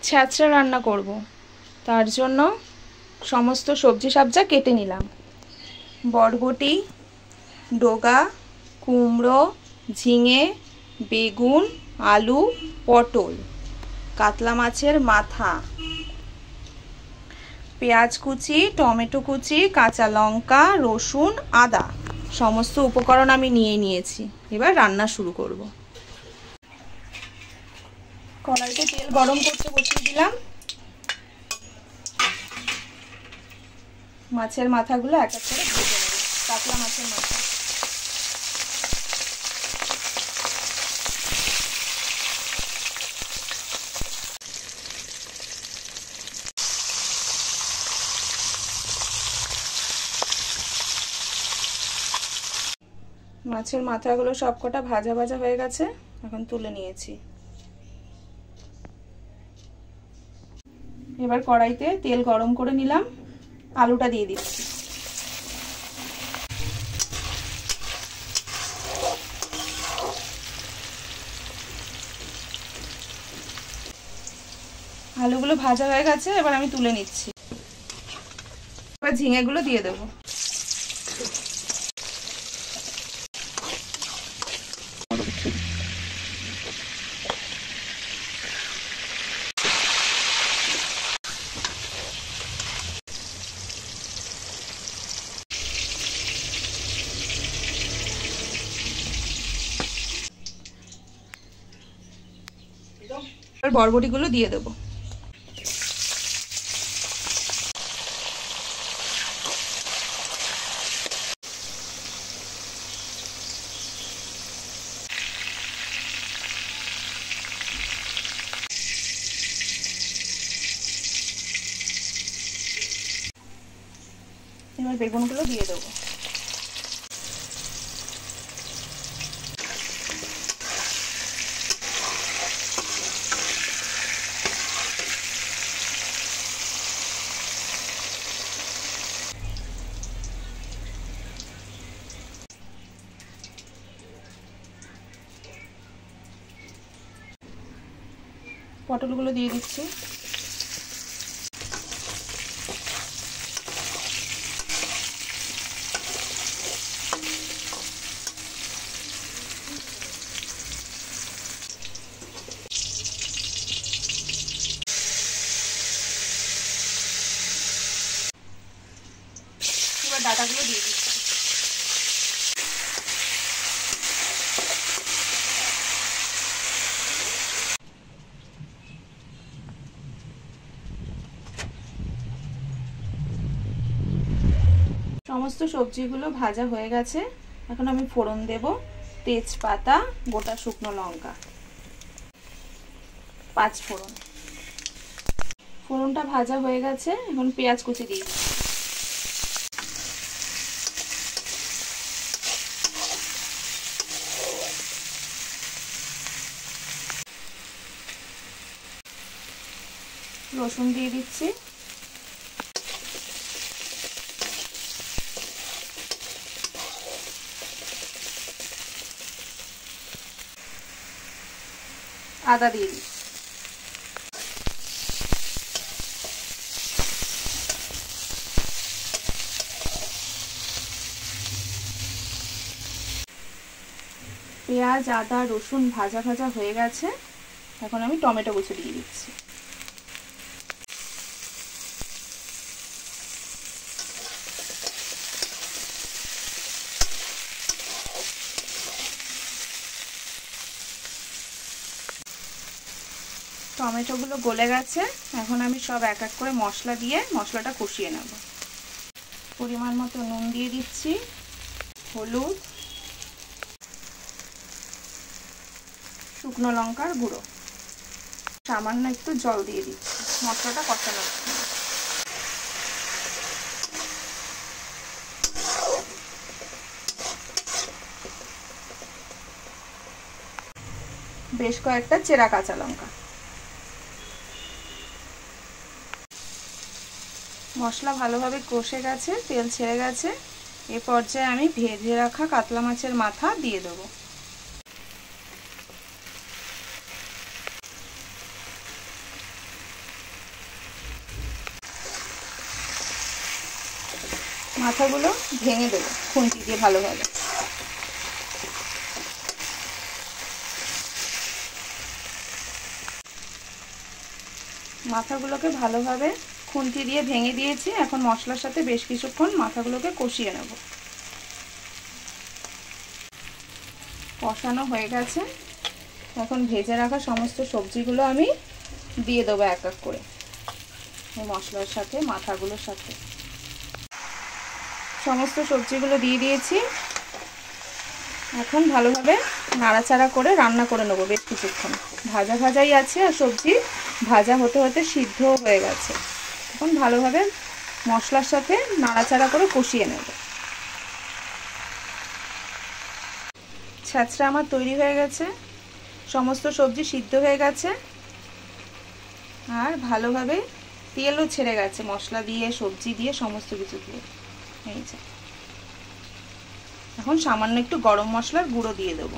ছ্যাঁচড়া রান্না করব, তার জন্য সমস্ত সবজি সবজা কেটে নিলাম। বরবটি, ডগা, কুমড়ো, ঝিঙে, বেগুন, আলু, পটল, কাতলা মাছের মাথা, পেঁয়াজ কুচি, টমেটো কুচি, কাঁচা লঙ্কা, রসুন, আদা সমস্ত উপকরণ আমি নিয়ে নিয়েছি। এবার রান্না শুরু করব। কড়াইতে তেল গরম করতে বসিয়ে দিলাম। মাছের মাথাগুলো এক এক করে ভেজে নেব। কাতলা মাছের মাথা, মাছের মাথাগুলো সবকটা ভাজা ভাজা হয়ে গেছে, এখন তুলে নিয়েছি। এবার কড়াইতে তেল গরম করে নিলাম, আলুটা দিয়ে দিচ্ছি। আলুগুলো ভাজা হয়ে গেছে, এবার আমি তুলে নিচ্ছি। এবার ঝিঙেগুলো দিয়ে দেবো। এবার বরবটিগুলো দিয়ে দেবো। এবার বেগুনগুলো দিয়ে দেবো। পটলগুলো দিয়ে দিচ্ছি। এবার ডাটাগুলো দিয়ে দিচ্ছি। সমস্ত সবজিগুলো ভাজা হয়ে গেছে, এখন আমি ফোড়ন দেব। তেজপাতা, গোটা শুকনো লঙ্কা, 5 ফোড়ন। ফোড়নটা ভাজা হয়ে গেছে, এখন পেঁয়াজ কুচি দিই। রসুন দিয়ে দিচ্ছি। আদা দিয়ে দিচ্ছি। পেঁয়াজ, আদা, রসুন ভাজা ভাজা হয়ে গেছে, এখন আমি টমেটো কুচি দিয়ে দিচ্ছি। টমেটোগুলো গলে গেছে, এখন আমি সব এক এক করে মশলা দিয়ে মশলাটা কষিয়ে নেব। পরিমাণ মতো নুন দিয়ে দিচ্ছি, হলুদ, শুকনো লঙ্কার গুঁড়ো, সামান্য একটু জল দিয়ে দিচ্ছি মশলাটা কষানোর জন্য। বেশ কয়েকটা চেরা কাঁচা লঙ্কা। মশলা ভালোভাবে কষে গেছে, তেল ছেড়ে গেছে, এ পর্যায়ে আমি ভেজে রাখা কাতলা মাছের মাথা দিয়ে দেবো। মাথাগুলো ভেঙে দেবো খুন্তি দিয়ে ভালোভাবে। মাথাগুলোকে ভালোভাবে খুন্তি দিয়ে ভেঙে দিয়েছি। এখন মশলার সাথে বেশ কিছুক্ষণ মাথাগুলোকে কষিয়ে নেব। কষানো হয়ে গেছে। এখন ভেজে রাখা সমস্ত সবজিগুলো আমি দিয়ে দেবো এক এক করে এই মশলার সাথে, মাথাগুলোর সাথে। সমস্ত সবজিগুলো দিয়ে দিয়েছি। এখন ভালোভাবে নাড়াচাড়া করে রান্না করে নেবো বেশ কিছুক্ষণ। ভাজা ভাজাই আছে আর সবজি ভাজা হতে হতে সিদ্ধ হয়ে গেছে। এখন ভালোভাবে মশলার সাথে নাড়াচাড়া করে কষিয়ে নেব। ছ্যাঁচড়া আমার তৈরি হয়ে গেছে। সমস্ত সবজি সিদ্ধ হয়ে গেছে আর ভালোভাবে তেলও ছেড়ে গেছে মশলা দিয়ে, সবজি দিয়ে, সমস্ত কিছু দিয়ে। এই যে এখন সামান্য একটু গরম মশলার গুঁড়ো দিয়ে দেবো।